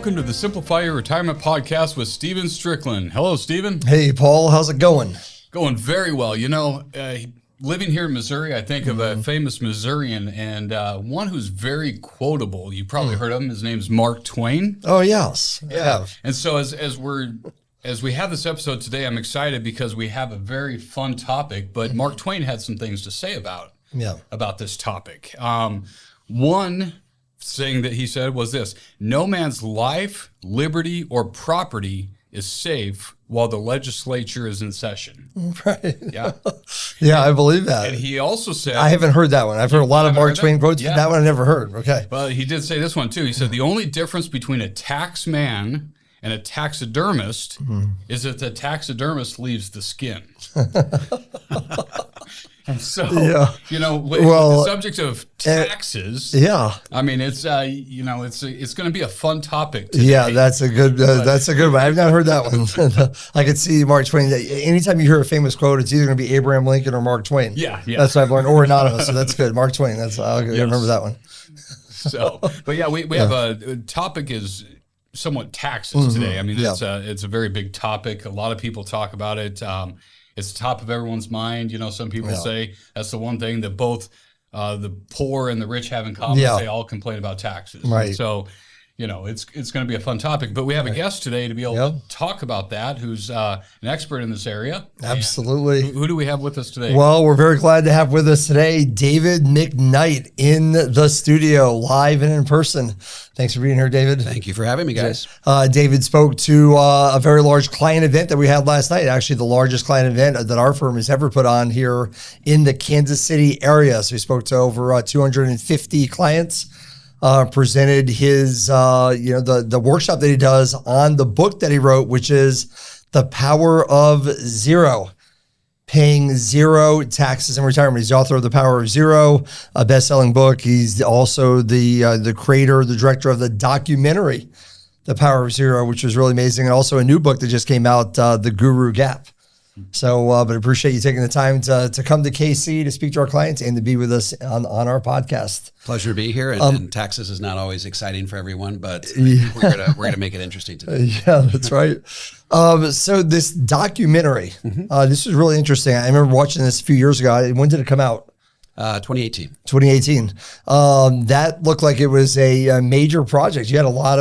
welcome to the Simplify Your Retirement Podcast with Steven Strickland. Hello, Steven. Hey, Paul. How's it going? Going very well. You know, living here in Missouri, I think of a famous Missourian and one who's very quotable. You probably heard of him. His name's Mark Twain. Oh, yes. Yeah. And so as we have this episode today, I'm excited because we have a very fun topic, but Mark Twain had some things to say about this topic. One thing that he said was this: no man's life, liberty, or property is safe while the legislature is in session. Right. Yeah. Yeah, I believe that. And he also said, I haven't heard that one. I've heard a lot of Mark Twain quotes. Yeah. That one I never heard. Okay. Well, he did say this one too. He said the only difference between a tax man and a taxidermist is that the taxidermist leaves the skin. And so, you know, with the subject of taxes, I mean, it's you know, it's going to be a fun topic today. Yeah, that's a good one. I've not heard that one. I could see Mark Twain. Anytime you hear a famous quote, it's either going to be Abraham Lincoln or Mark Twain. Yeah. That's what I've learned. Or anonymous. So that's good. Mark Twain. I'll remember that one. So, but yeah, we have a topic is somewhat taxes today. I mean, it's a very big topic. A lot of people talk about it. It's the top of everyone's mind. You know, some people say that's the one thing that both the poor and the rich have in common. They all complain about taxes. Right. And so, you know, it's going to be a fun topic. But we have a guest today to be able to talk about that, who's an expert in this area. Absolutely. Who do we have with us today? Well, we're very glad to have with us today David McKnight in the studio, live and in person. Thanks for being here, David. Thank you for having me, guys. David spoke to a very large client event that we had last night, actually the largest client event that our firm has ever put on here in the Kansas City area. So he spoke to over 250 clients, presented his, the workshop that he does on the book that he wrote, which is The Power of Zero. Paying zero taxes in retirement. He's the author of The Power of Zero, a best-selling book. He's also the creator, the director of the documentary, The Power of Zero, which was really amazing, and also a new book that just came out, The Guru Gap. So, but I appreciate you taking the time to come to KC to speak to our clients and to be with us on our podcast. Pleasure to be here. And taxes is not always exciting for everyone, but we're gonna make it interesting today. Yeah, that's right. So this documentary, this was really interesting. I remember watching this a few years ago. When did it come out? 2018. 2018. That looked like it was a major project. You had a lot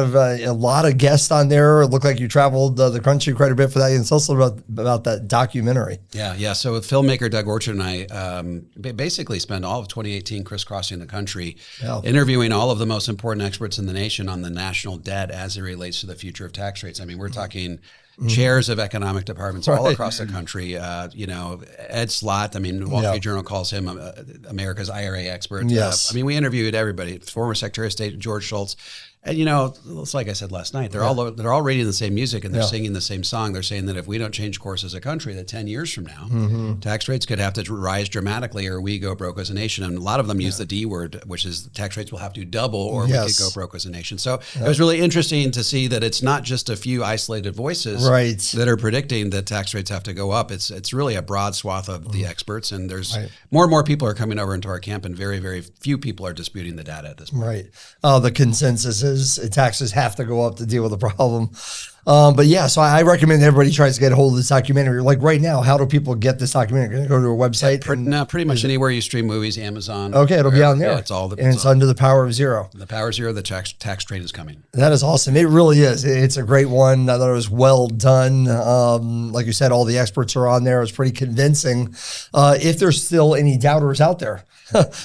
of guests on there. It looked like you traveled the country quite a bit for that. And tell us about that documentary. Yeah. So with filmmaker Doug Orchard and I basically spent all of 2018 crisscrossing the country, interviewing all of the most important experts in the nation on the national debt as it relates to the future of tax rates. I mean, we're talking chairs of economic departments all across the country. Ed Slott, I mean, Wall Street Journal calls him America's IRA expert. Yes. I mean, we interviewed everybody, former Secretary of State George Shultz. And, you know, it's like I said last night, they're all reading the same music and they're singing the same song. They're saying that if we don't change course as a country, that 10 years from now, tax rates could have to rise dramatically or we go broke as a nation. And a lot of them use the D word, which is tax rates will have to double or we could go broke as a nation. So it was really interesting to see that it's not just a few isolated voices that are predicting that tax rates have to go up. It's really a broad swath of the experts. And there's more and more people are coming over into our camp and very, very few people are disputing the data at this point. Right. The consensus is taxes have to go up to deal with the problem. But yeah, so I recommend everybody tries to get a hold of this documentary. Like right now, how do people get this documentary? Going to go to a website? Pretty much anywhere you stream movies, Amazon. Okay, it'll be on there. Yeah, it's under The Power of Zero. The Power of Zero, the tax train is coming. That is awesome. It really is. It's a great one. I thought it was well done. Like you said, all the experts are on there. It's pretty convincing. If there's still any doubters out there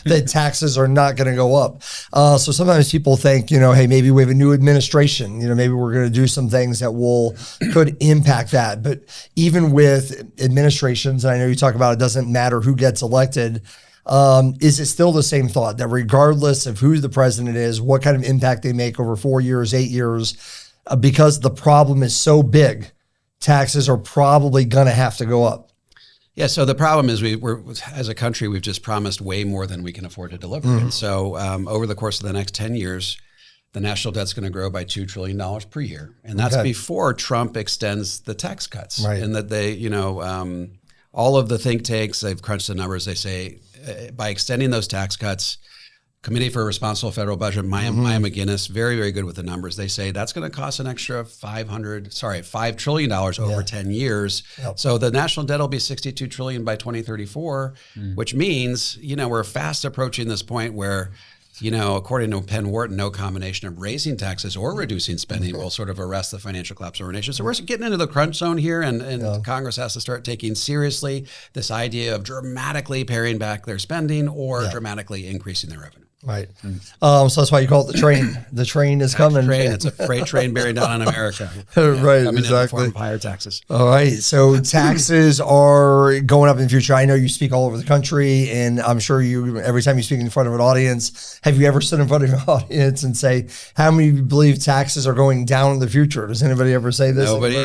that taxes are not going to go up. So sometimes people think, hey, maybe we have a new administration. Maybe we're going to do some things that could impact that. But even with administrations, and I know you talk about it doesn't matter who gets elected, is it still the same thought that regardless of who the president is, what kind of impact they make over 4 years, 8 years, because the problem is so big, taxes are probably going to have to go up? Yeah, so the problem is we're as a country, we've just promised way more than we can afford to deliver. And so over the course of the next 10 years, the national debt's going to grow by $2 trillion per year. And that's before Trump extends the tax cuts. Right. And that they, all of the think tanks, they've crunched the numbers, they say by extending those tax cuts, Committee for a Responsible Federal Budget, Maya McGinnis, very, very good with the numbers. They say that's going to cost an extra $5 trillion over 10 years. Yep. So the national debt will be $62 trillion by 2034, which means, we're fast approaching this point where, according to Penn Wharton, no combination of raising taxes or reducing spending will sort of arrest the financial collapse of our nation. So we're getting into the crunch zone here, and Congress has to start taking seriously this idea of dramatically paring back their spending or dramatically increasing their revenue. Right. So that's why you call it the train. The train is coming. Train. It's a freight train bearing down on America. Right. Coming exactly. in the form of higher taxes. All right. So taxes are going up in the future. I know you speak all over the country, and I'm sure every time you speak in front of an audience, have you ever stood in front of an audience and say, how many of you believe taxes are going down in the future? Does anybody ever say this? Nobody.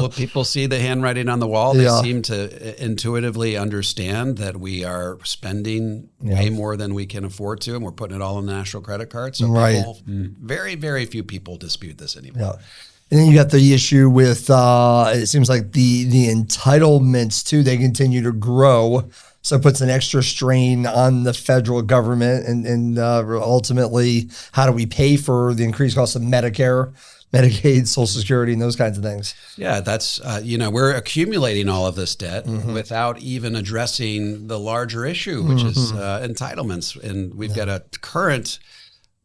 People see the handwriting on the wall. They seem to intuitively understand that we are spending way more than we can afford to, and we're putting it all on the national credit card. So very, very few people dispute this anymore. Yeah. And then you got the issue with, it seems like the entitlements too, they continue to grow. So it puts an extra strain on the federal government and ultimately, how do we pay for the increased cost of Medicare, Medicaid, Social Security, and those kinds of things? Yeah, that's, we're accumulating all of this debt without even addressing the larger issue, which is entitlements. And we've got a current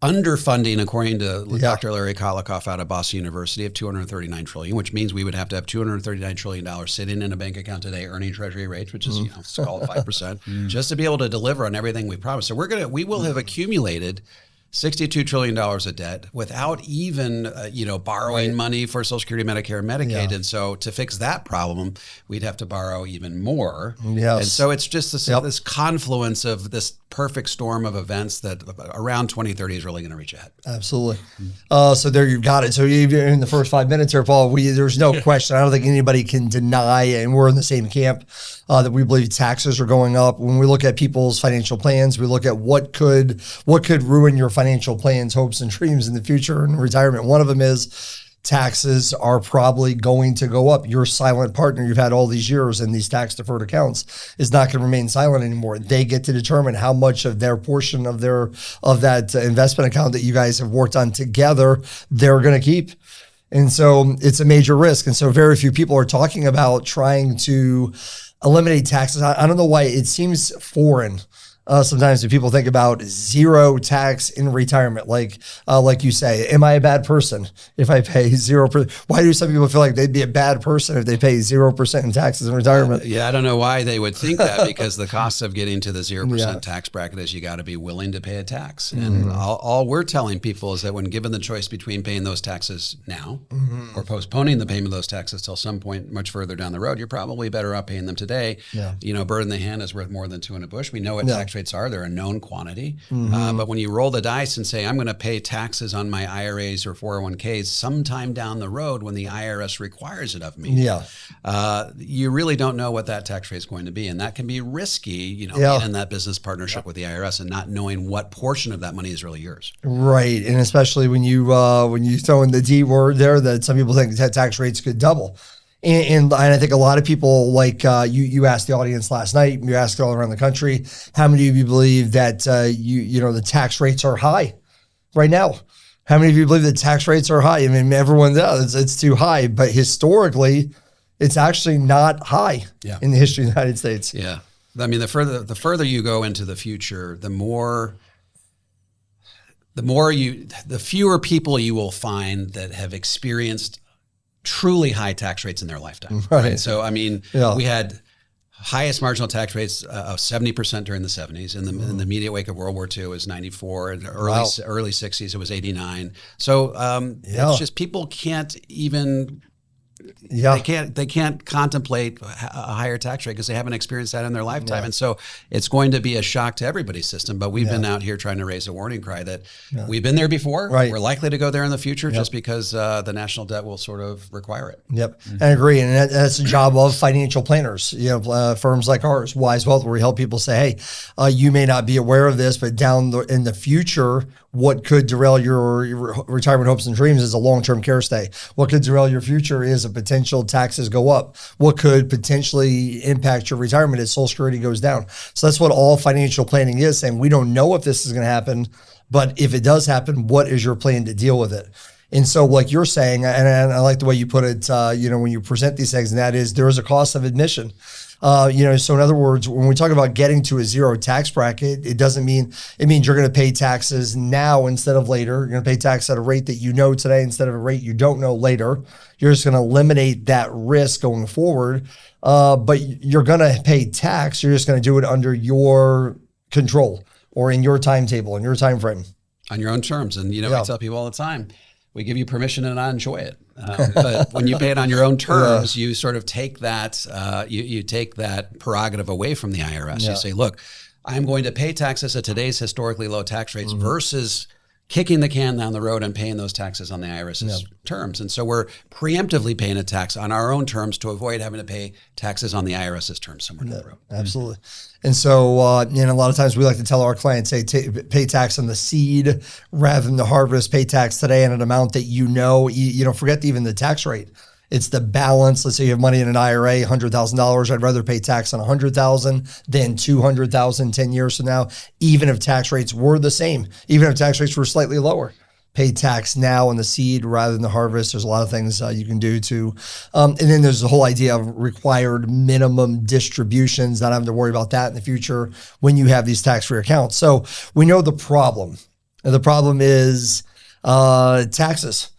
underfunding, according to Dr. Larry Kolikoff out of Boston University, of $239 trillion, which means we would have to have $239 trillion sitting in a bank account today, earning treasury rates, which is, let's call it 5%, just to be able to deliver on everything we promised. So we will have accumulated $62 trillion of debt without even, borrowing money for Social Security, Medicare, and Medicaid. Yeah. And so to fix that problem, we'd have to borrow even more. Yes. And so it's just this confluence of this perfect storm of events that around 2030 is really going to reach ahead. Absolutely. So there you've got it. So even in the first 5 minutes here, Paul, there's no question. I don't think anybody can deny, and we're in the same camp, that we believe taxes are going up. When we look at people's financial plans, we look at what could ruin your financial plans, hopes, and dreams in the future and retirement. One of them is taxes are probably going to go up. Your silent partner you've had all these years in these tax-deferred accounts is not going to remain silent anymore. They get to determine how much of their portion of that investment account that you guys have worked on together they're going to keep. And so it's a major risk. And so very few people are talking about trying to eliminate taxes. I don't know why it seems foreign. Sometimes when people think about zero tax in retirement, like you say, am I a bad person if I pay 0%? Why do some people feel like they'd be a bad person if they pay 0% in taxes in retirement? I don't know why they would think that, because the cost of getting to the 0% tax bracket is you got to be willing to pay a tax. And all we're telling people is that when given the choice between paying those taxes now or postponing the payment of those taxes till some point much further down the road, you're probably better off paying them today. Yeah. Bird in the hand is worth more than two in a bush. We know what tax rates are. They're a known quantity. But when you roll the dice and say, I'm going to pay taxes on my IRAs or 401ks sometime down the road when the IRS requires it of me, you really don't know what that tax rate is going to be. And that can be risky, being in that business partnership with the IRS and not knowing what portion of that money is really yours. Right. And especially when you throw in the D word there, that some people think that tax rates could double. And I think a lot of people, like you asked the audience last night, you asked it all around the country, how many of you believe that the tax rates are high right now? How many of you believe that tax rates are high? I mean, everyone does. It's too high, but historically, it's actually not high in the history of the United States. Yeah, I mean, the further you go into the future, the fewer people you will find that have experienced truly high tax rates in their lifetime. Right. So, I mean, we had highest marginal tax rates of 70% during the 70s. In the immediate wake of World War II, it was 94. In the early 60s, it was 89. So it's just people can't even... They can't contemplate a higher tax rate because they haven't experienced that in their lifetime. And so it's going to be a shock to everybody's system. But we've been out here trying to raise a warning cry that we've been there before. Right. We're likely to go there in the future just because the national debt will sort of require it. Yep. I agree. And that's the job of financial planners, firms like ours, Wise Wealth, where we help people say, hey, you may not be aware of this, but in the future, What could derail your retirement hopes and dreams is a long-term care stay. What could derail your future is a potential taxes go up. What could potentially impact your retirement is Social Security goes down. So that's what all financial planning is, saying we don't know if this is going to happen, but if it does happen, what is your plan to deal with it? And so like you're saying, and I like the way you put it, when you present these things, and that is there is a cost of admission. So in other words, when we talk about getting to a zero tax bracket, it means you're going to pay taxes now instead of later. You're going to pay tax at a rate that you know today instead of a rate you don't know later. You're just going to eliminate that risk going forward. But you're going to pay tax. You're just going to do it under your control or in your timetable, in your time frame. On your own terms. And, I tell people all the time, we give you permission to not enjoy it. But when you pay it on your own terms, you sort of take that, you take that prerogative away from the IRS. You say, look, I'm going to pay taxes at today's historically low tax rates versus kicking the can down the road and paying those taxes on the IRS's terms. And so we're preemptively paying a tax on our own terms to avoid having to pay taxes on the IRS's terms somewhere down the road. Absolutely. And so, a lot of times we like to tell our clients, say, pay tax on the seed rather than the harvest, pay tax today in an amount that forget even the tax rate. It's the balance. Let's say you have money in an IRA, $100,000. I'd rather pay tax on $100,000 than $200,000 10 years from now, even if tax rates were the same, even if tax rates were slightly lower. Pay tax now on the seed rather than the harvest. There's a lot of things you can do to, and then there's the whole idea of required minimum distributions, not having to worry about that in the future when you have these tax-free accounts. So we know the problem. And the problem is taxes.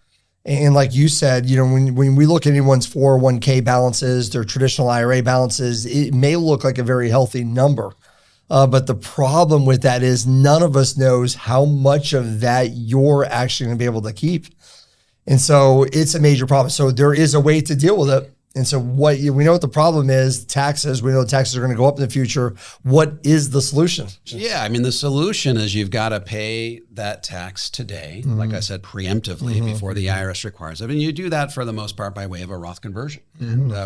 And like you said, when we look at anyone's 401k balances, their traditional IRA balances, it may look like a very healthy number. But the problem with that is none of us knows how much of that you're actually going to be able to keep. And so it's a major problem. So there is a way to deal with it. And so we know what the problem is, taxes. We know taxes are going to go up in the future. What is the solution? Yeah, the solution is you've got to pay that tax today, like I said, preemptively before the IRS requires it. And you do that for the most part by way of a Roth conversion.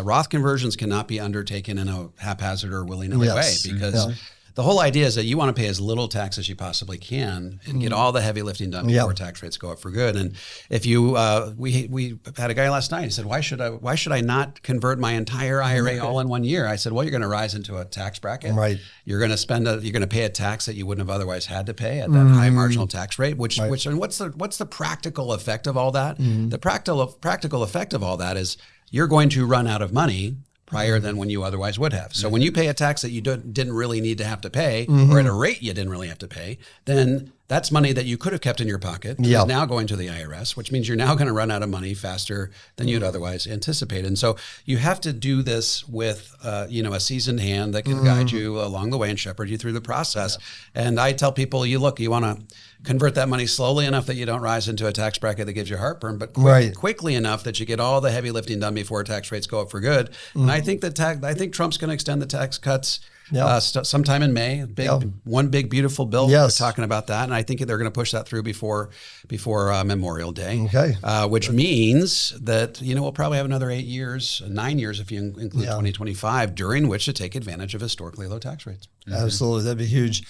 Roth conversions cannot be undertaken in a haphazard or willy-nilly way because the whole idea is that you want to pay as little tax as you possibly can and get all the heavy lifting done before tax rates go up for good. And if you, we had a guy last night, he said, why should I not convert my entire IRA all in 1 year? I said, well, you're going to rise into a tax bracket. Right. You're going to pay a tax that you wouldn't have otherwise had to pay at that high marginal tax rate, and what's the practical effect of all that? The practical effect of all that is you're going to run out of money prior than when you otherwise would have. So when you pay a tax that you didn't really need to have to pay, or at a rate you didn't really have to pay, then that's money that you could have kept in your pocket is now going to the IRS, which means you're now going to run out of money faster than you'd otherwise anticipate. And so you have to do this with a seasoned hand that can guide you along the way and shepherd you through the process. And I tell people, you want to convert that money slowly enough that you don't rise into a tax bracket that gives you heartburn, but quickly enough that you get all the heavy lifting done before tax rates go up for good. And I think Trump's going to extend the tax cuts sometime in May. One big beautiful bill. We're talking about that, and I think they're going to push that through before Memorial Day. Which means that we'll probably have another 9 years if you include 2025, during which to take advantage of historically low tax rates. Absolutely, that'd be huge.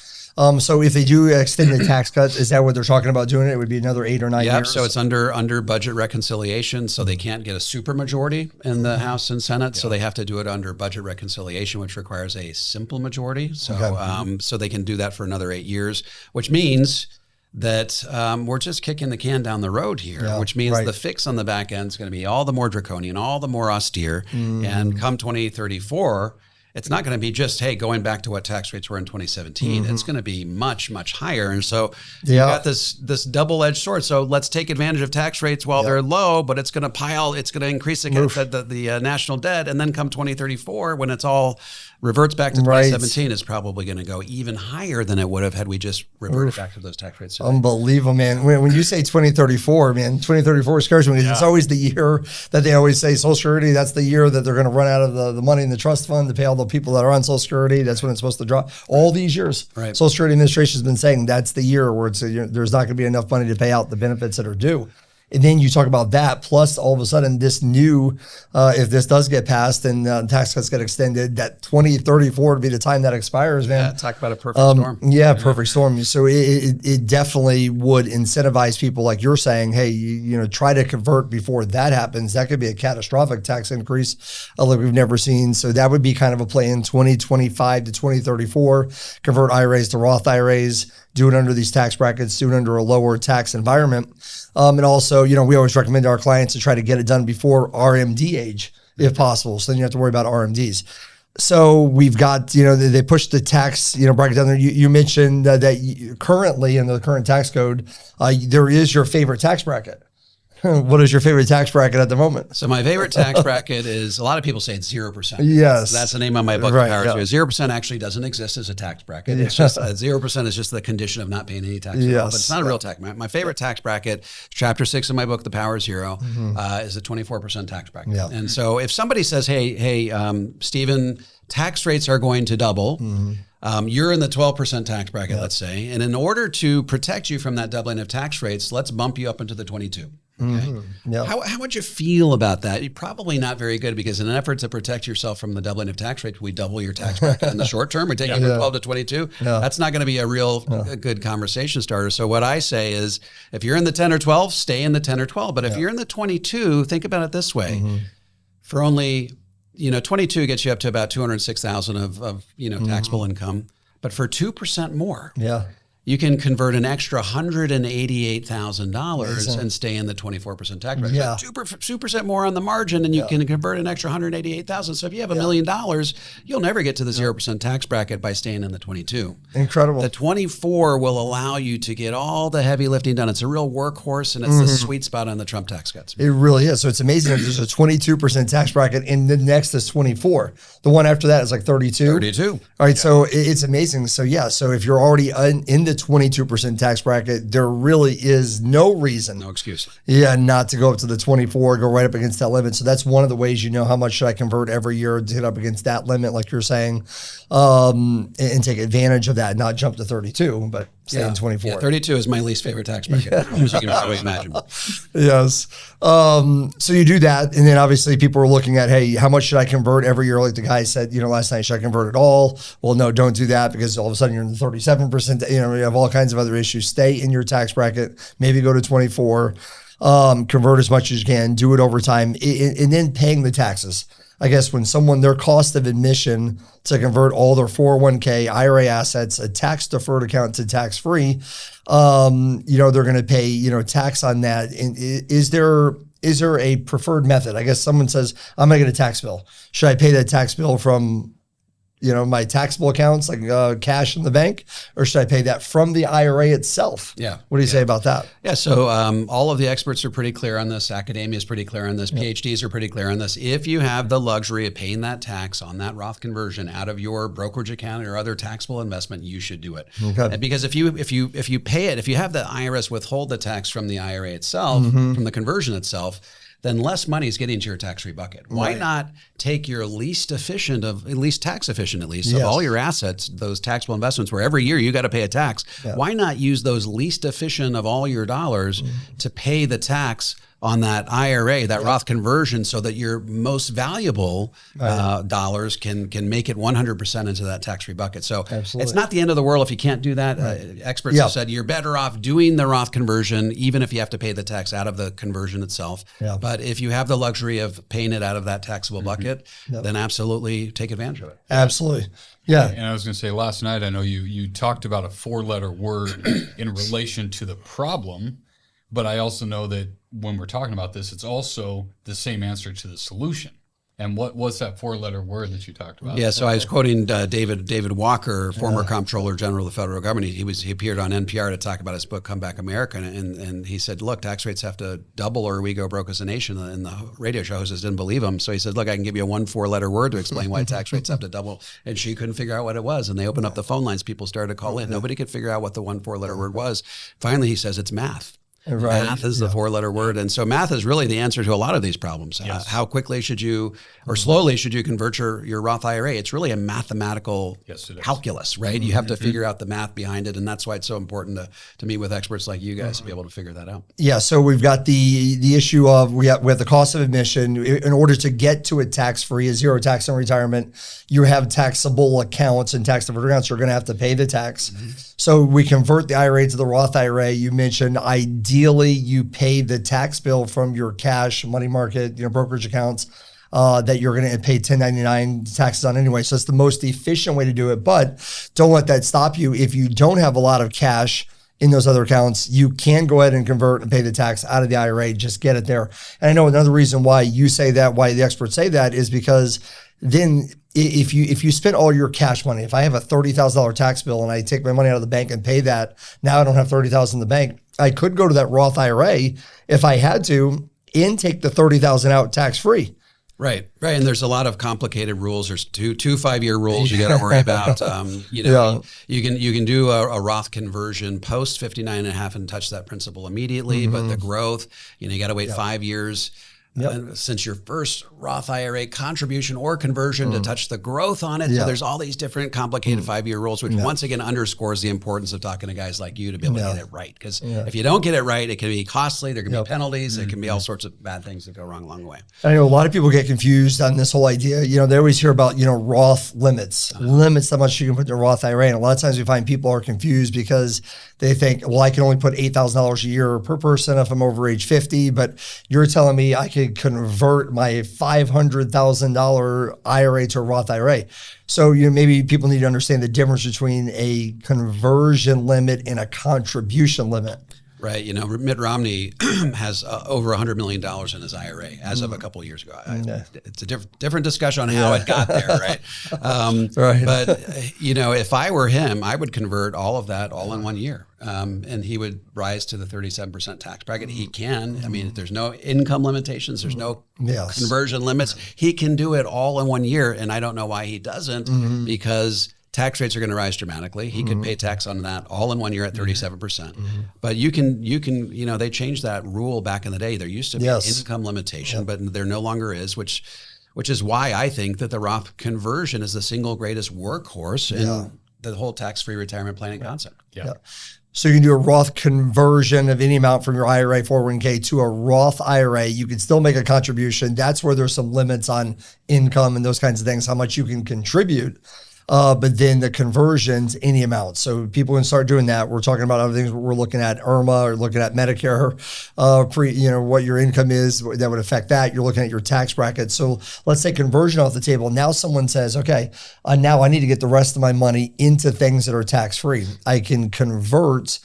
So if they do extend the tax cuts, is that what they're talking about doing? It would be another 8 or 9 years. So it's under budget reconciliation. So they can't get a supermajority in the House and Senate. So they have to do it under budget reconciliation, which requires a simple majority. So so they can do that for another 8 years, which means that we're just kicking the can down the road here, which means the fix on the back end is going to be all the more draconian, all the more austere. And come 2034, it's not going to be just, going back to what tax rates were in 2017. It's going to be much, much higher. And so you got this double-edged sword. So let's take advantage of tax rates while they're low, but it's going to increase the national debt. And then come 2034, when it's all reverts back to 2017, it's probably going to go even higher than it would have had we just reverted back to those tax rates today. Unbelievable, man. When you say 2034, man, 2034 scares me. It's always the year that they always say Social Security, that's the year that they're going to run out of the money in the trust fund to pay all the people that are on Social Security. That's when it's supposed to drop. All these years, Social Security Administration has been saying that's the year where there's not going to be enough money to pay out the benefits that are due. And then you talk about that, plus all of a sudden this new, if this does get passed and tax cuts get extended, that 2034 to be the time that expires, man. Yeah, talk about a perfect storm. Yeah, perfect storm. So it definitely would incentivize people, like you're saying, hey, you know, try to convert before that happens. That could be a catastrophic tax increase like we've never seen. So that would be kind of a play in 2025 to 2034, convert IRAs to Roth IRAs, do it under these tax brackets, do it under a lower tax environment. And also, you know, we always recommend to our clients to try to get it done before RMD age, if possible. So then you have to worry about RMDs. So we've got, you know, they push the tax, you know, bracket down there. You mentioned that currently in the current tax code, there is your favorite tax bracket. What is your favorite tax bracket at the moment? So my favorite tax bracket is, a lot of people say it's 0%. Yes. That's the name of my book, Right, Power yeah. Zero. 0% actually doesn't exist as a tax bracket. It's just 0% is just the condition of not paying any tax at all, but it's not a real tax. My favorite tax bracket, chapter 6 of my book, The Power Zero, is a 24% tax bracket. Yeah. And so if somebody says, hey, Stephen, tax rates are going to double. You're in the 12% tax bracket, let's say. And in order to protect you from that doubling of tax rates, let's bump you up into the 22. Okay. Yep. How would you feel about that? You're probably not very good, because in an effort to protect yourself from the doubling of tax rates, we double your tax bracket in the short term. We take you from 12 to 22. That's not going to be a real good conversation starter. So what I say is, if you're in the 10 or 12, stay in the 10 or 12. But if you're in the 22, think about it this way. For only, 22 gets you up to about $206,000 of taxable income. But for 2% more, you can convert an extra $188,000 and stay in the 24% tax rate. Yeah. So 2% more on the margin, and you can convert an extra $188,000. So if you have $1 million, you'll never get to the 0% tax bracket by staying in the 22. Incredible. The 24 will allow you to get all the heavy lifting done. It's a real workhorse, and it's the sweet spot on the Trump tax cuts. It really is. So it's amazing that there's a 22% tax bracket, and the next is 24. The one after that is like 32. 32. All right. So it's amazing. So so if you're already in the 22% tax bracket, there really is no reason. No excuse. Not to go up to the 24, go right up against that limit. So that's one of the ways, how much should I convert every year to hit up against that limit, like you're saying, and take advantage of that, not jump to 32, but stay in 24. 32 is my least favorite tax bracket, as you can probably imagine. Yes. So you do that. And then obviously people are looking at, hey, how much should I convert every year? Like the guy said, last night, should I convert it all? Well, no, don't do that, because all of a sudden you're in the 37%. You have all kinds of other issues. Stay in your tax bracket, maybe go to 24, convert as much as you can, do it over time, and then paying the taxes. I guess when their cost of admission to convert all their 401k, IRA assets, a tax-deferred account to tax-free, they're going to pay, tax on that. And is there a preferred method? I guess someone says, I'm going to get a tax bill. Should I pay that tax bill from my taxable accounts, like cash in the bank, or should I pay that from the IRA itself? Yeah. What do you say about that? Yeah. So all of the experts are pretty clear on this. Academia is pretty clear on this. PhDs are pretty clear on this. If you have the luxury of paying that tax on that Roth conversion out of your brokerage account or other taxable investment, you should do it. Okay. Because if you pay it, if you have the IRS withhold the tax from the IRA itself, from the conversion itself, then less money is getting to your tax-free bucket. Why not take your least tax efficient of all your assets, those taxable investments where every year you got to pay a tax? Why not use those least efficient of all your dollars to pay the tax on that IRA, that Roth conversion, so that your most valuable dollars can make it 100% into that tax-free bucket. So it's not the end of the world if you can't do that. Experts have said you're better off doing the Roth conversion, even if you have to pay the tax out of the conversion itself. But if you have the luxury of paying it out of that taxable bucket, then absolutely take advantage of it. Absolutely. Yeah. And I was going to say, last night, I know you talked about a 4-letter word in relation to the problem, but I also know that when we're talking about this, it's also the same answer to the solution. And what's that 4-letter word that you talked about? Yeah, so I was quoting David Walker, former Comptroller General of the federal government. He appeared on NPR to talk about his book, Come Back America, and he said, look, tax rates have to double or we go broke as a nation. And the radio show hosts didn't believe him. So he said, look, I can give you a 4-letter word to explain why tax rates have to double. And she couldn't figure out what it was. And they opened up the phone lines. People started to call in. Nobody could figure out what the 4-letter word was. Finally, he says, it's math. Right. Math is the 4-letter word. And so math is really the answer to a lot of these problems. Yes. How quickly should you, or slowly should you convert your Roth IRA? It's really a mathematical calculus, right? You have to figure out the math behind it. And that's why it's so important to meet with experts like you guys to be able to figure that out. Yeah. So we've got the issue of we have the cost of admission. In order to get to a tax-free, a zero tax on retirement, you have taxable accounts and tax-deferred accounts. You're going to have to pay the tax. So we convert the IRA to the Roth IRA. You mentioned ideally you pay the tax bill from your cash, money market, brokerage accounts that you're going to pay 1099 taxes on anyway. So it's the most efficient way to do it. But don't let that stop you. If you don't have a lot of cash in those other accounts, you can go ahead and convert and pay the tax out of the IRA. Just get it there. And I know another reason why you say that, why the experts say that, is because then if you spend all your cash money, if I have a $30,000 tax bill and I take my money out of the bank and pay that, now I don't have $30,000 in the bank. I could go to that Roth IRA if I had to and take the $30,000 out tax free. Right. And there's a lot of complicated rules. There's two 5-year rules you got to worry about. You can do a Roth conversion post 59 and a half and touch that principal immediately, but the growth, you got to wait 5 years. Since your first Roth IRA contribution or conversion to touch the growth on it. So there's all these different complicated 5-year rules, which once again underscores the importance of talking to guys like you to be able to get it right. Because if you don't get it right, it can be costly. There can be penalties. It can be all sorts of bad things that go wrong along the way. I know a lot of people get confused on this whole idea. They always hear about, Roth limits how much you can put in a Roth IRA. And a lot of times we find people are confused because they think, well, I can only put $8,000 a year per person if I'm over age 50, but you're telling me I could convert my $500,000 IRA to a Roth IRA. So maybe people need to understand the difference between a conversion limit and a contribution limit. Right. Mitt Romney has over $100 million in his IRA as of a couple of years ago. It's a different discussion on how it got there, right? Right. But, if I were him, I would convert all of that all in 1 year. And he would rise to the 37% tax bracket. He can. I mean, there's no income limitations. There's no conversion limits. He can do it all in 1 year. And I don't know why he doesn't, because tax rates are going to rise dramatically. He could pay tax on that all in 1 year at 37%. But you can, they changed that rule back in the day. There used to be an income limitation, but there no longer is, which is why I think that the Roth conversion is the single greatest workhorse in the whole tax-free retirement planning concept. So you can do a Roth conversion of any amount from your IRA 401k to a Roth IRA. You can still make a contribution. That's where there's some limits on income and those kinds of things, how much you can contribute. But then the conversions, any amount. So people can start doing that. We're talking about other things. We're looking at IRMA or looking at Medicare, what your income is, that would affect that. You're looking at your tax bracket. So let's say conversion off the table. Now someone says, okay, now I need to get the rest of my money into things that are tax-free. I can convert.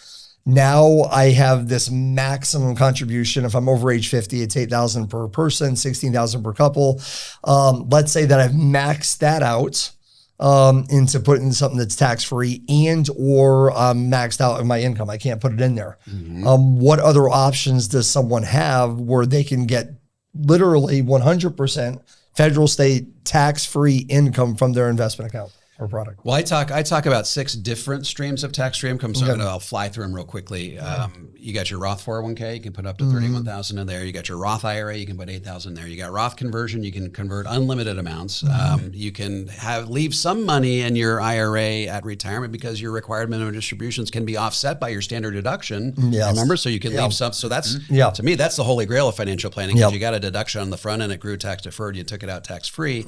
Now I have this maximum contribution. If I'm over age 50, it's $8,000 per person, $16,000 per couple. Let's say that I've maxed that out into putting something that's tax-free and or maxed out in my income. I can't put it in there. What other options does someone have where they can get literally 100% federal, state, tax-free income from their investment account or product? Well, I talk about 6 different streams of tax-free income, so I'll fly through them real quickly. You got your Roth 401k, you can put up to $31,000 in there. You got your Roth IRA, you can put $8,000 in there. You got Roth conversion, you can convert unlimited amounts. You can leave some money in your IRA at retirement because your required minimum distributions can be offset by your standard deduction. Remember, so you can leave some. So that's to me, that's the holy grail of financial planning. Because you got a deduction on the front end, it grew tax deferred. You took it out tax free.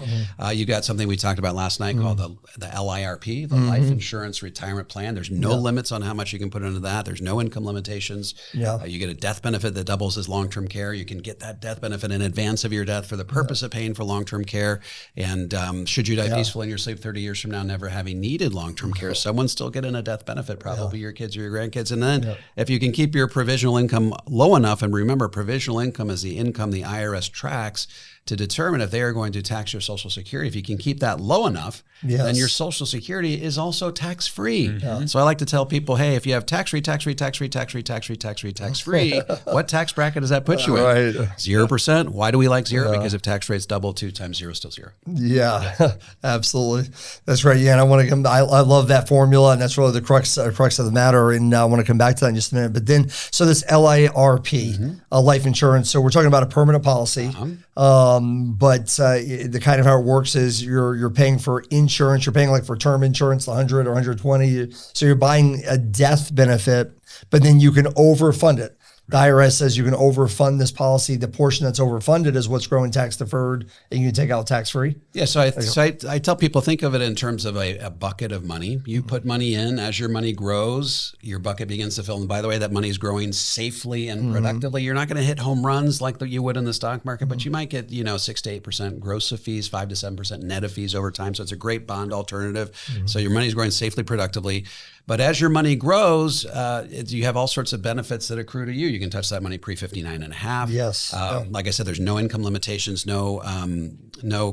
You got something we talked about last night called the LIRP, the Life Insurance Retirement Plan. There's no limits on how much you can put into that. There's no income limitations. You get a death benefit that doubles as long-term care. You can get that death benefit in advance of your death for the purpose of paying for long-term care. And should you die peacefully in your sleep 30 years from now, never having needed long-term care, someone's still getting a death benefit, probably your kids or your grandkids. And then if you can keep your provisional income low enough, and remember, provisional income is the income the IRS tracks to determine if they are going to tax your Social Security. If you can keep that low enough, then your Social Security is also tax-free. So I like to tell people, hey, if you have tax-free, tax-free, tax-free, tax-free, tax-free, tax-free, tax-free, what tax bracket does that put you in? 0%. Why do we like 0? Because if tax rates double, 2 times 0 is still 0. Yeah, absolutely. That's right. Yeah, and I want to come. I love that formula, and that's really the crux of the matter. And I want to come back to that in just a minute. But then, so this LIRP, life insurance. So we're talking about a permanent policy. But the kind of how it works is you're paying for insurance. You're paying like for term insurance, the 100 or 120. So you're buying a death benefit, but then you can overfund it. The IRS says you can overfund this policy. The portion that's overfunded is what's growing tax deferred, and you can take out tax free. Yeah, so I tell people, think of it in terms of a bucket of money. You put money in. As your money grows, your bucket begins to fill. And by the way, that money is growing safely and productively. You're not going to hit home runs like you would in the stock market, but you might get 6 to 8% gross of fees, 5 to 7% net of fees over time. So it's a great bond alternative. So your money is growing safely, productively. But as your money grows, you have all sorts of benefits that accrue to you. You can touch that money pre-59 and a half. Yes. Like I said, there's no income limitations, no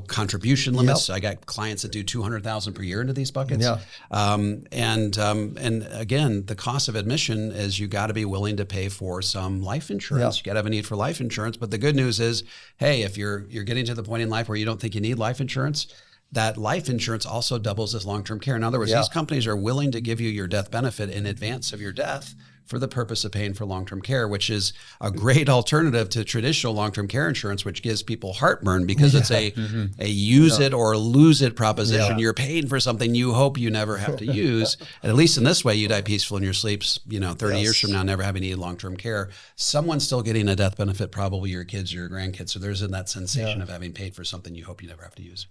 contribution limits. I got clients that do $200,000 per year into these buckets. And again, the cost of admission is you got to be willing to pay for some life insurance. You got to have a need for life insurance. But the good news is, hey, if you're getting to the point in life where you don't think you need life insurance, that life insurance also doubles as long-term care. In other words, these companies are willing to give you your death benefit in advance of your death for the purpose of paying for long-term care, which is a great alternative to traditional long-term care insurance, which gives people heartburn because it's a use it or lose it proposition. You're paying for something you hope you never have to use. And at least in this way, you die peaceful in your sleeps, 30 years from now, never having needed long-term care. Someone's still getting a death benefit, probably your kids or your grandkids. So there's that sensation of having paid for something you hope you never have to use.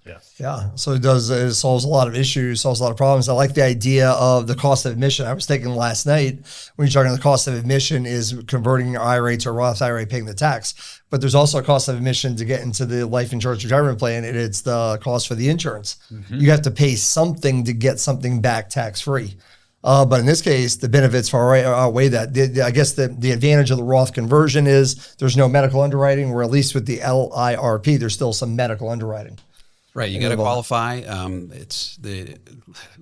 So it solves a lot of issues, solves a lot of problems. I like the idea of the cost of admission. I was thinking last night when you're talking the cost of admission is converting your IRA to a Roth IRA, paying the tax. But there's also a cost of admission to get into the life insurance retirement plan, and it's the cost for the insurance. You have to pay something to get something back tax-free. But in this case, the benefits far outweigh that. I guess the advantage of the Roth conversion is there's no medical underwriting, where at least with the LIRP, there's still some medical underwriting. Right, you got to qualify. It's the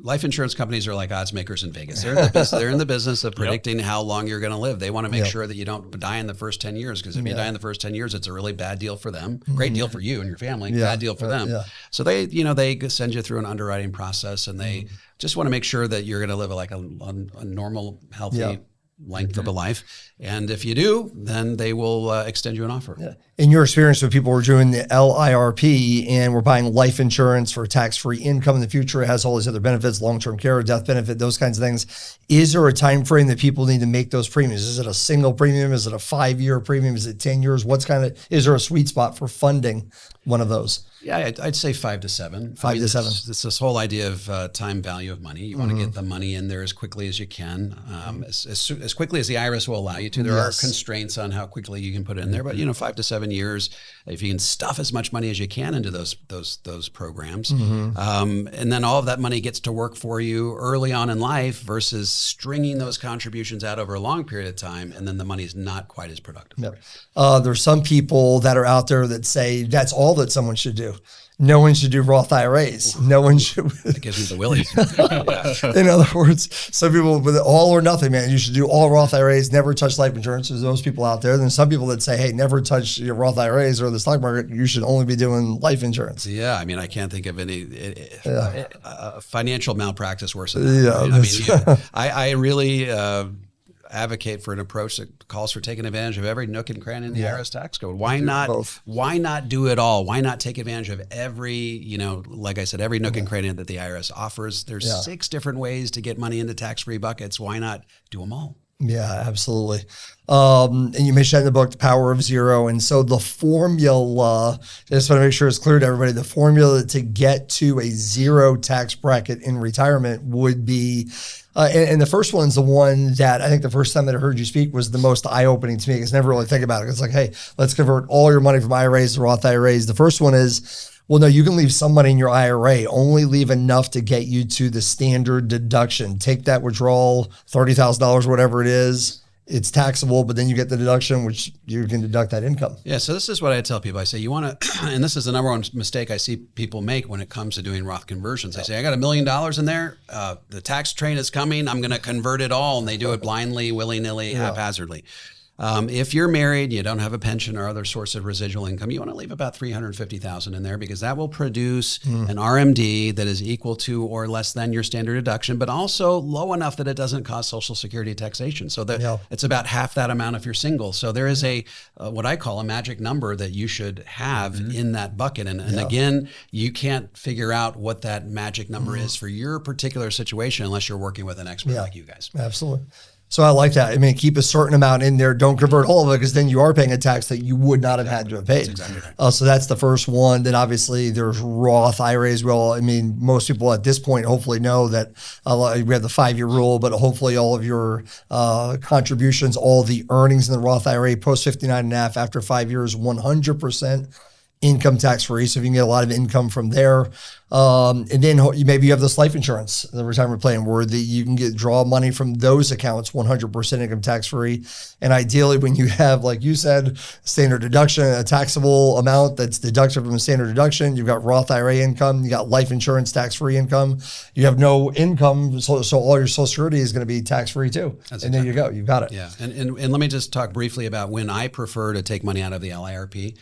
life insurance companies are like odds makers in Vegas. They're in the business of predicting how long you're going to live. They want to make sure that you don't die in the first 10 years, because if you die in the first 10 years, it's a really bad deal for them. Great deal for you and your family. Bad deal for them. So they send you through an underwriting process, and they just want to make sure that you're going to live like a normal, healthy length of a life. And if you do, then they will extend you an offer. In your experience with people who are doing the LIRP and we're buying life insurance for tax-free income in the future, it has all these other benefits, long-term care, death benefit, those kinds of things. Is there a time frame that people need to make those premiums? Is it a single premium? Is it a 5-year premium? Is it 10 years? Is there a sweet spot for funding one of those? Yeah, I'd say 5 to 7. 5 to 7. It's this whole idea of time value of money. You want to get the money in there as quickly as you can, as quickly as the IRS will allow you to. There are constraints on how quickly you can put it in there, but 5 to 7 years, if you can stuff as much money as you can into those programs, and then all of that money gets to work for you early on in life versus stringing those contributions out over a long period of time, and then the money's not quite as productive. There's some people that are out there that say that's all that someone should do. No one should do Roth IRAs. No one should. It gives me the willies. In other words, some people with all or nothing, man, you should do all Roth IRAs, never touch life insurance. There's those people out there. Then some people that say, hey, never touch your Roth IRAs or the stock market. You should only be doing life insurance. Yeah. I mean, I can't think of any financial malpractice worse than that. I really advocate for an approach that calls for taking advantage of every nook and cranny in the IRS tax code. Why not do it all? Why not take advantage of every, like I said, every nook and cranny that the IRS offers? There's 6 different ways to get money into tax-free buckets. Why not do them all? Yeah, absolutely. And you mentioned in the book, The Power of Zero. And so the formula, I just want to make sure it's clear to everybody, the formula to get to a zero tax bracket in retirement would be, and the first one's the one that I think the first time that I heard you speak was the most eye-opening to me, because I never really think about it. It's like, hey, let's convert all your money from IRAs to Roth IRAs. The first one is, well, no, you can leave some money in your IRA, only leave enough to get you to the standard deduction. Take that withdrawal, $30,000, whatever it is, it's taxable, but then you get the deduction, which you can deduct that income. Yeah. So this is what I tell people. I say, you want to, and this is the number one mistake I see people make when it comes to doing Roth conversions. I say, I got $1 million in there. The tax train is coming. I'm going to convert it all. And they do it blindly, willy-nilly, haphazardly. If you're married, you don't have a pension or other source of residual income, you want to leave about $350,000 in there, because that will produce an RMD that is equal to or less than your standard deduction, but also low enough that it doesn't cause Social Security taxation. So that it's about half that amount if you're single. So there is a what I call a magic number that you should have in that bucket. And again, you can't figure out what that magic number is for your particular situation unless you're working with an expert like you guys. Absolutely. So I like that. I mean, keep a certain amount in there. Don't convert all of it, because then you are paying a tax that you would not have had to have paid. That's exactly right. So that's the first one. Then obviously there's Roth IRAs. Well, I mean, most people at this point hopefully know that we have the 5-year rule, but hopefully all of your contributions, all the earnings in the Roth IRA post 59.5 after 5 years, 100% income tax free. So if you can get a lot of income from there. And then maybe you have this life insurance, the retirement plan, where you can draw money from those accounts 100% income tax free. And ideally, when you have, like you said, standard deduction, a taxable amount that's deducted from the standard deduction, you've got Roth IRA income, you got life insurance tax free income, you have no income, so all your Social Security is going to be tax free too. There you go, you've got it. Yeah, and let me just talk briefly about when I prefer to take money out of the LIRP.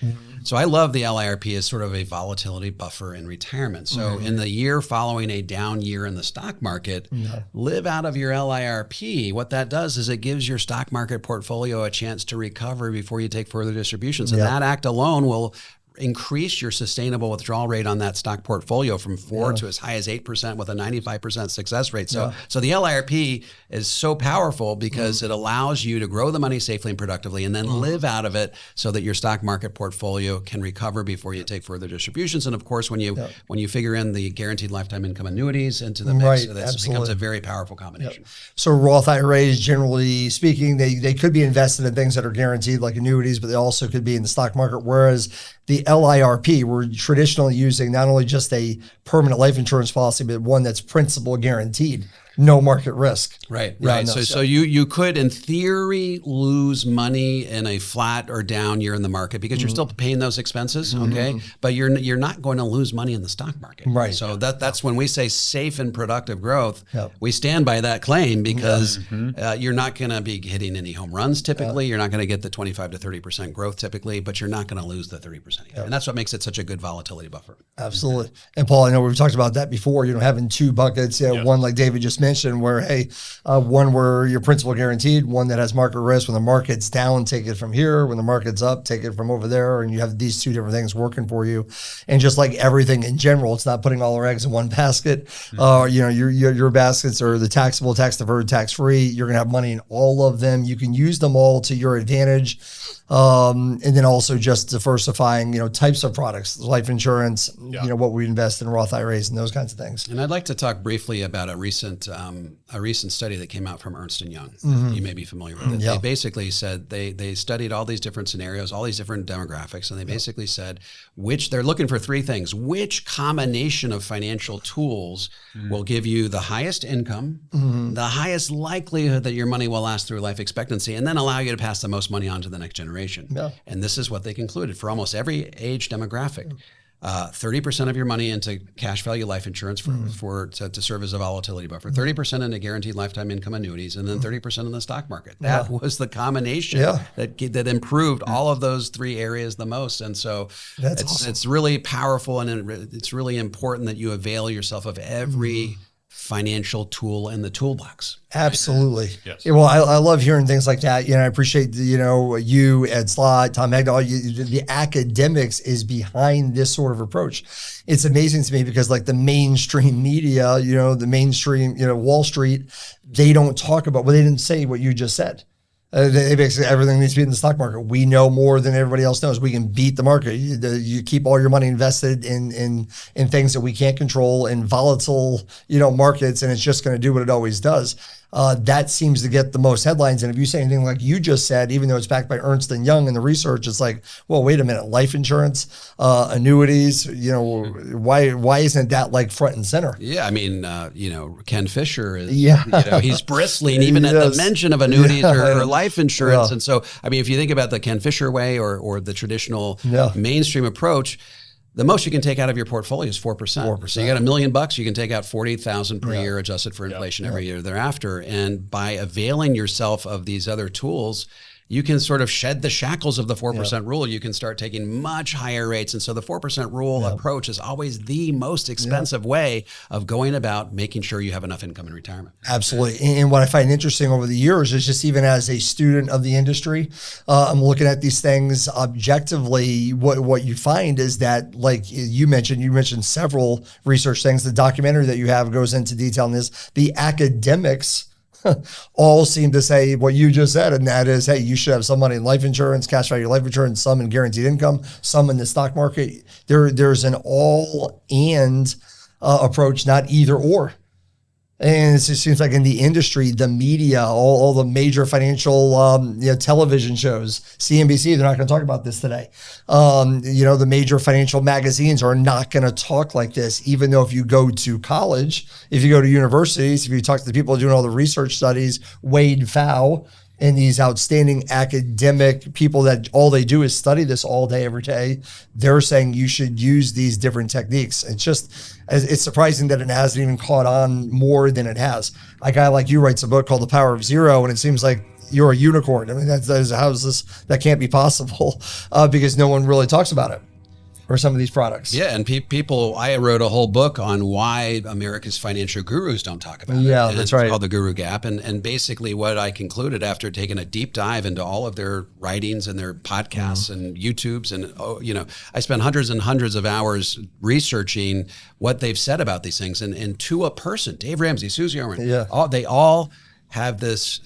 So I love the LIRP as sort of a volatility buffer in retirement. So in the year following a down year in the stock market, live out of your LIRP. What that does is it gives your stock market portfolio a chance to recover before you take further distributions. And that act alone will increase your sustainable withdrawal rate on that stock portfolio from 4 to as high as 8% with a 95% success rate. So the LIRP is so powerful because it allows you to grow the money safely and productively and then live out of it so that your stock market portfolio can recover before you take further distributions. And of course, when you figure in the guaranteed lifetime income annuities into the mix, that becomes a very powerful combination. So Roth IRAs, generally speaking, they could be invested in things that are guaranteed like annuities, but they also could be in the stock market, whereas the LIRP, we're traditionally using not only just a permanent life insurance policy, but one that's principal guaranteed, no market risk. Right. So you could, in theory, lose money in a flat or down year in the market because you're still paying those expenses, okay? But you're not going to lose money in the stock market. Right. So that's when we say safe and productive growth, we stand by that claim because you're not going to be hitting any home runs typically. You're not going to get the 25 to 30% growth typically, but you're not going to lose the 30%. And that's what makes it such a good volatility buffer. Absolutely. And Paul, I know we've talked about that before, having two buckets, one like David just mentioned where, one where you're principal guaranteed, one that has market risk. When the market's down, take it from here. When the market's up, take it from over there. And you have these two different things working for you. And just like everything in general, it's not putting all our eggs in one basket. Your baskets are the taxable, tax-deferred, tax-free. You're going to have money in all of them. You can use them all to your advantage. And then also just diversifying, types of products, life insurance, what we invest in Roth IRAs and those kinds of things. And I'd like to talk briefly about a recent study that came out from Ernst & Young. You may be familiar with it. They basically said they studied all these different scenarios, all these different demographics, and they basically said they're looking for three things. Which combination of financial tools will give you the highest income, the highest likelihood that your money will last through life expectancy, and then allow you to pass the most money on to the next generation. And this is what they concluded for almost every age demographic. 30% of your money into cash value life insurance to serve as a volatility buffer, 30% into guaranteed lifetime income annuities, and then 30% in the stock market. That was the combination that improved all of those three areas the most. And so it's really powerful, and it's really important that you avail yourself of every financial tool in the toolbox. Absolutely. Yes. Well, I love hearing things like that. I appreciate, you, Ed Slott, Tom Magdal, the academics is behind this sort of approach. It's amazing to me because like the mainstream media, the mainstream, Wall Street, they don't talk about, they didn't say what you just said. Basically everything needs to be in the stock market. We know more than everybody else knows. We can beat the market. You keep all your money invested in things that we can't control, in volatile, markets, and it's just going to do what it always does. that seems to get the most headlines. And if you say anything like you just said, even though it's backed by Ernst & Young and the research, it's like, well, wait a minute, life insurance, annuities, why isn't that like front and center? Yeah, I mean, Ken Fisher is, he's bristling even at the mention of annuities or life insurance. And so, I mean, if you think about the Ken Fisher way or the traditional mainstream approach, the most you can take out of your portfolio is 4%. So you got $1 million, you can take out $40,000 per year, adjusted for inflation every year thereafter. And by availing yourself of these other tools, you can sort of shed the shackles of the 4% rule. You can start taking much higher rates. And so the 4% rule approach is always the most expensive way of going about making sure you have enough income in retirement. Absolutely. And what I find interesting over the years is just even as a student of the industry, I'm looking at these things objectively. What you find is that, like you mentioned several research things. The documentary that you have goes into detail on this. The academics all seem to say what you just said, and that is, hey, you should have some money in life insurance, cash value life insurance, some in guaranteed income, some in the stock market. There's an all and approach, not either or. And it just seems like in the industry, the media, all the major financial television shows, CNBC, they're not going to talk about this today. The major financial magazines are not going to talk like this, even though if you go to college, if you go to universities, if you talk to the people doing all the research studies, Wade Pfau, and these outstanding academic people that all they do is study this all day, every day, they're saying you should use these different techniques. It's surprising that it hasn't even caught on more than it has. A guy like you writes a book called The Power of Zero, and it seems like you're a unicorn. I mean, that can't be possible because no one really talks about it. Or some of these products. Yeah, and I wrote a whole book on why America's financial gurus don't talk about it. Yeah, that's right. It's called The Guru Gap. And basically what I concluded after taking a deep dive into all of their writings and their podcasts and YouTubes, and I spent hundreds and hundreds of hours researching what they've said about these things. And to a person, Dave Ramsey, Susie Orman, they all have this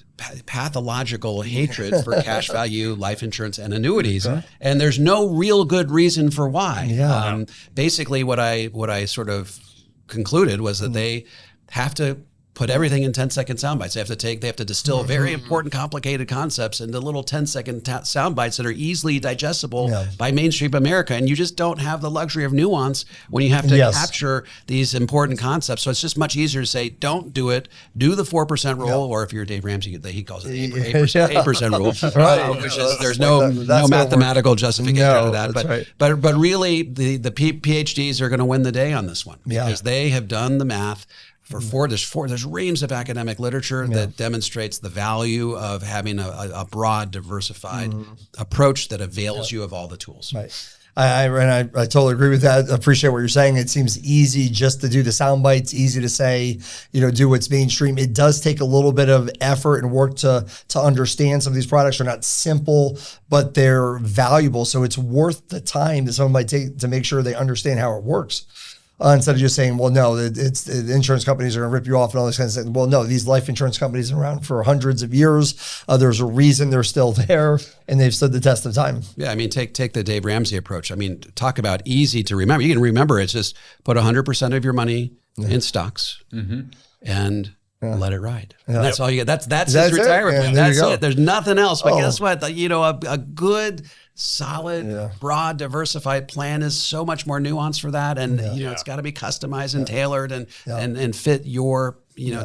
pathological hatred for cash value, life insurance, and annuities, and there's no real good reason for why. Basically, what I sort of concluded was that they have to put everything in 10-second sound bites. They have to distill very important, complicated concepts into little 10-second sound bites that are easily digestible by mainstream America. And you just don't have the luxury of nuance when you have to capture these important concepts. So it's just much easier to say, don't do it. Do the 4% rule, or if you're Dave Ramsey, he calls it the 8% rule, which is there's no mathematical justification of that. But really, the PhDs are going to win the day on this one because they have done the math. There's reams of academic literature that demonstrates the value of having a broad, diversified approach that avails you of all the tools. Right. I totally agree with that. I appreciate what you're saying. It seems easy just to do the sound bites, easy to say, do what's mainstream. It does take a little bit of effort and work to understand some of these products. Are not simple, but they're valuable. So it's worth the time that someone might take to make sure they understand how it works. Instead of just saying, well, no, the insurance companies are going to rip you off and all this kind of stuff. Well, no, these life insurance companies have been around for hundreds of years. There's a reason they're still there, and they've stood the test of time. Yeah, I mean, take the Dave Ramsey approach. I mean, talk about easy to remember. You can remember it's just put 100% of your money in stocks and let it ride. And that's all you get. That's his retirement plan. That's it. There's nothing else. But guess what? A good, solid, broad, diversified plan is so much more nuanced for that. And, it's got to be customized and tailored and fit your,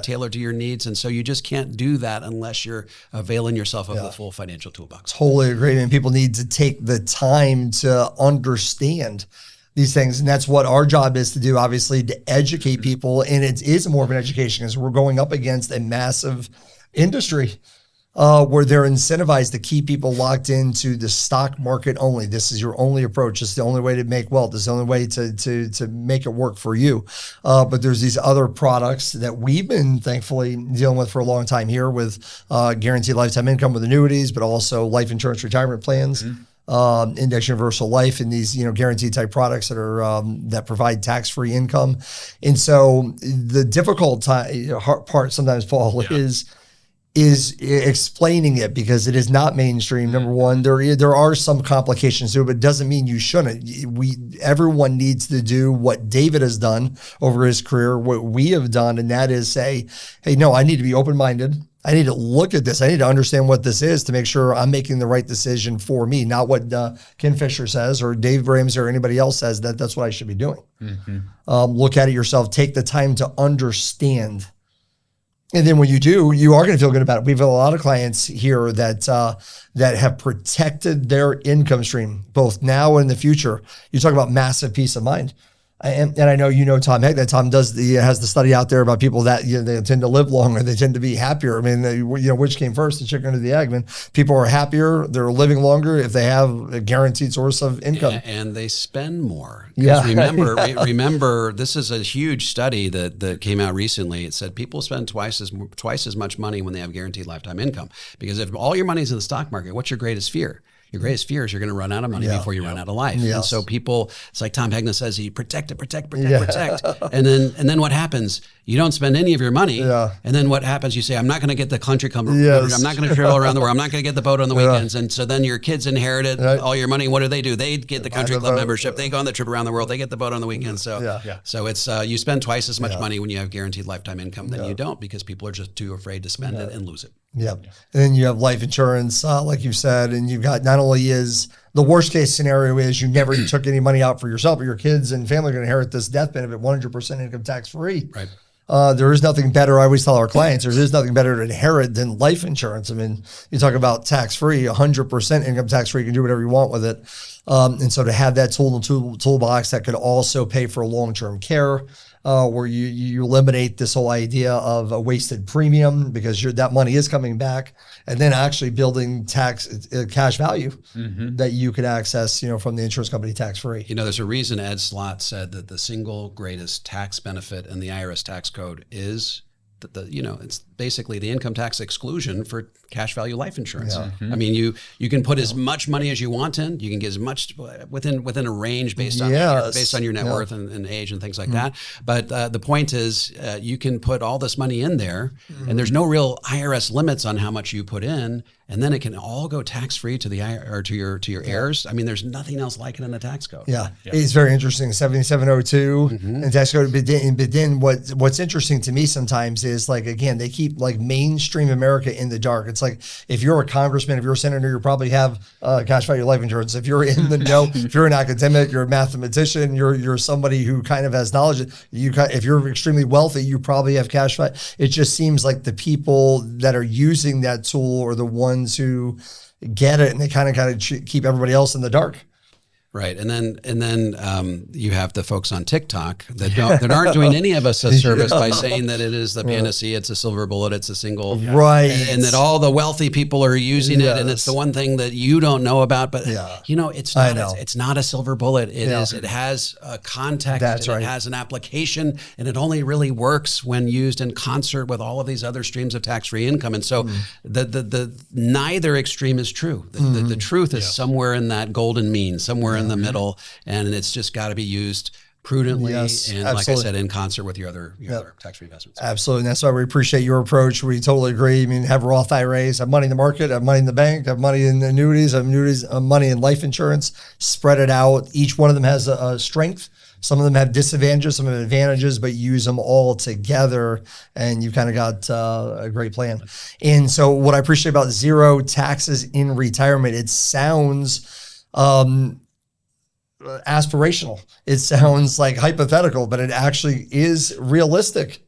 tailored to your needs. And so you just can't do that unless you're availing yourself of the full financial toolbox. Totally agree. And people need to take the time to understand these things. And that's what our job is to do, obviously, to educate people. And it is more of an education because we're going up against a massive industry where they're incentivized to keep people locked into the stock market only. This is your only approach. It's the only way to make wealth. It's the only way to make it work for you. But there's these other products that we've been thankfully dealing with for a long time here with guaranteed lifetime income with annuities, but also life insurance retirement plans. Index universal life, and these guaranteed type products that are that provide tax-free income. And so the difficult part sometimes, Paul, is is explaining it, because it is not mainstream. Number one, there are some complications to it, but it doesn't mean you shouldn't. Everyone needs to do what David has done over his career, what we have done, and that is say, hey, no, I need to be open-minded. I need to look at this. I need to understand what this is to make sure I'm making the right decision for me, not what Ken Fisher says or Dave Ramsey or anybody else says that's what I should be doing. Look at it yourself. Take the time to understand. And then when you do, you are going to feel good about it. We've had a lot of clients here that have protected their income stream, both now and in the future. You talk about massive peace of mind. And I know you know Tom Heck, that Tom has the study out there about people that they tend to live longer, they tend to be happier. I mean, which came first, the chicken or the egg? I mean, people are happier, they're living longer if they have a guaranteed source of income, and they spend more. Yeah, remember, this is a huge study that came out recently. It said people spend twice as much money when they have guaranteed lifetime income, because if all your money's in the stock market, what's your greatest fear? Your greatest fear is you're going to run out of money before you run out of life. And so people, it's like Tom Hegna says, you protect. And then what happens? You don't spend any of your money. And then what happens? You say, I'm not going to get the country club. I'm not going to travel around the world. I'm not going to get the boat on the weekends. And so then your kids inherited all your money. What do? They get the country club membership. They go on the trip around the world. They get the boat on the weekends. So it's you spend twice as much money when you have guaranteed lifetime income than you don't, because people are just too afraid to spend it and lose it. And then you have life insurance, like you said, and you've got, not only is the worst case scenario is you never took any money out for yourself, but your kids and family are going to inherit this death benefit 100% income tax free. There is nothing better. I always tell our clients, there is nothing better to inherit than life insurance. I mean, you talk about tax free, 100% income tax free. You can do whatever you want with it. And so to have that tool in the toolbox that could also pay for long-term care, where you eliminate this whole idea of a wasted premium, because that money is coming back, and then actually building cash value that you could access, from the insurance company tax free. There's a reason Ed Slott said that the single greatest tax benefit in the IRS tax code is it's basically the income tax exclusion for cash value life insurance. I mean, you can put as much money as you want in. You can get as much within a range based on your net worth and age and things like that. But the point is, you can put all this money in there, and there's no real IRS limits on how much you put in, and then it can all go tax free to your heirs. I mean, there's nothing else like it in the tax code. It's very interesting. 7702 and tax code. But then what's interesting to me sometimes is, like, again, they keep like mainstream America in the dark. It's like, if you're a congressman, if you're a senator, you probably have cash value life insurance. If you're in the know, if you're an academic, you're a mathematician, you're somebody who kind of has knowledge. If you're extremely wealthy, you probably have cash value. It just seems like the people that are using that tool are the ones who get it, and they kind of keep everybody else in the dark. Right, and then you have the folks on TikTok that aren't doing any of us a service by saying that it is the panacea, it's a silver bullet, it's a single and that all the wealthy people are using it, and it's the one thing that you don't know about. But it's not a silver bullet. It is. It has a context. It has an application, and it only really works when used in concert with all of these other streams of tax-free income. And so the neither extreme is true. The truth is somewhere in that golden mean, somewhere in the middle, and it's just got to be used prudently and absolutely. Like I said, in concert with your other tax-free investments. Absolutely. And that's why we appreciate your approach. We totally agree. I mean, have Roth IRAs, have money in the market, have money in the bank, have money in annuities, have money in life insurance, spread it out. Each one of them has a strength. Some of them have disadvantages, some of them have advantages, but use them all together, and you've kind of got a great plan. And so what I appreciate about zero taxes in retirement, it sounds aspirational. It sounds like hypothetical, but it actually is realistic.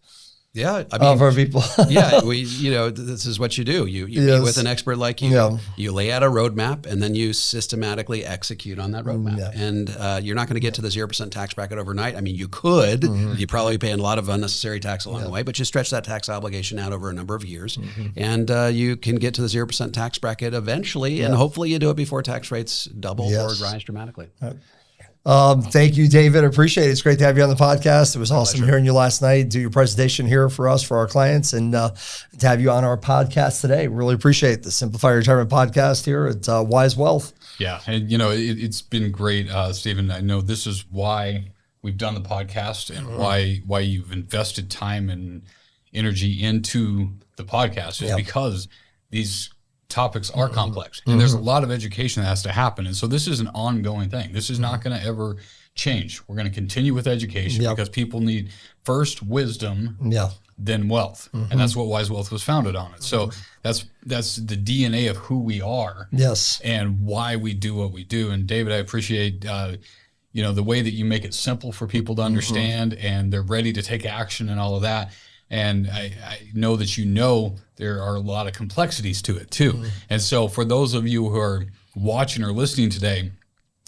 Yeah, I mean, for people. This is what you do. You meet with an expert like you. You lay out a roadmap, and then you systematically execute on that roadmap. And you're not going to get to the 0% tax bracket overnight. I mean, you could. You probably pay a lot of unnecessary tax along the way, but you stretch that tax obligation out over a number of years, and you can get to the 0% tax bracket eventually. And hopefully, you do it before tax rates double or rise dramatically. Thank you, David. I appreciate it. It's great to have you on the podcast. It was awesome hearing you last night, do your presentation here for us, for our clients, and to have you on our podcast today. Really appreciate the Simplify Retirement podcast here at Wise Wealth. Yeah. And, it's been great, Stephen. I know this is why we've done the podcast and why you've invested time energy into the podcast is because these topics are complex and there's a lot of education that has to happen. And so this is an ongoing thing. This is not going to ever change. We're going to continue with education because people need first wisdom, then wealth. And that's what Wise Wealth was founded on. It. So that's the DNA of who we are and why we do what we do. And David, I appreciate, the way that you make it simple for people to understand and they're ready to take action and all of that. And I know that there are a lot of complexities to it too. And so for those of you who are watching or listening today,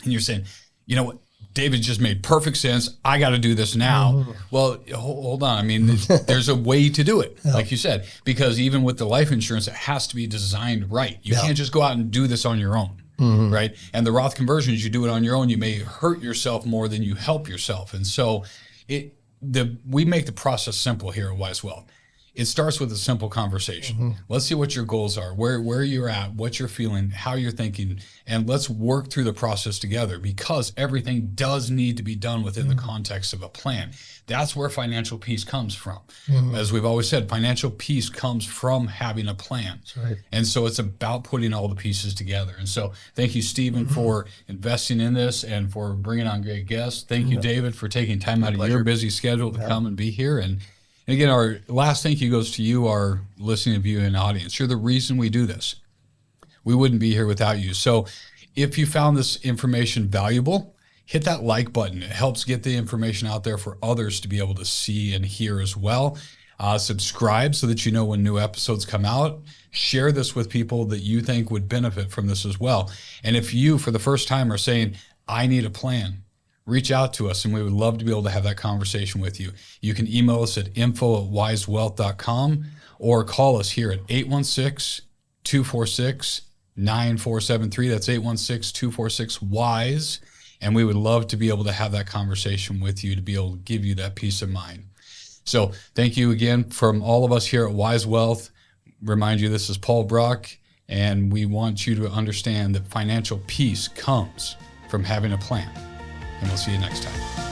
and you're saying, you know what, David just made perfect sense. I got to do this now. Well, hold on. I mean, there's a way to do it, like you said, because even with the life insurance, it has to be designed right. You can't just go out and do this on your own. Right. And the Roth conversions, you do it on your own, you may hurt yourself more than you help yourself. And so we make the process simple here at Wise Wealth. It starts with a simple conversation. Let's see what your goals are, where you're at, what you're feeling, how you're thinking, and let's work through the process together because everything does need to be done within the context of a plan. That's where financial peace comes from. As we've always said, financial peace comes from having a plan. And so it's about putting all the pieces together. And so thank you, Stephen, for investing in this and for bringing on great guests. Thank you, David, for taking time out of your busy schedule to come and be here. And again, our last thank you goes to you, our listening viewing audience. You're the reason we do this. We wouldn't be here without you. So if you found this information valuable, hit that like button. It helps get the information out there for others to be able to see and hear as well. Subscribe so that you know when new episodes come out. Share this with people that you think would benefit from this as well. And if you, for the first time, are saying, I need a plan, reach out to us and we would love to be able to have that conversation with you. You can email us at info@wisewealth.com or call us here at 816-246-9473. That's 816-246-WISE. And we would love to be able to have that conversation with you to be able to give you that peace of mind. So thank you again from all of us here at Wise Wealth. Remind you, this is Paul Brock, and we want you to understand that financial peace comes from having a plan. And we'll see you next time.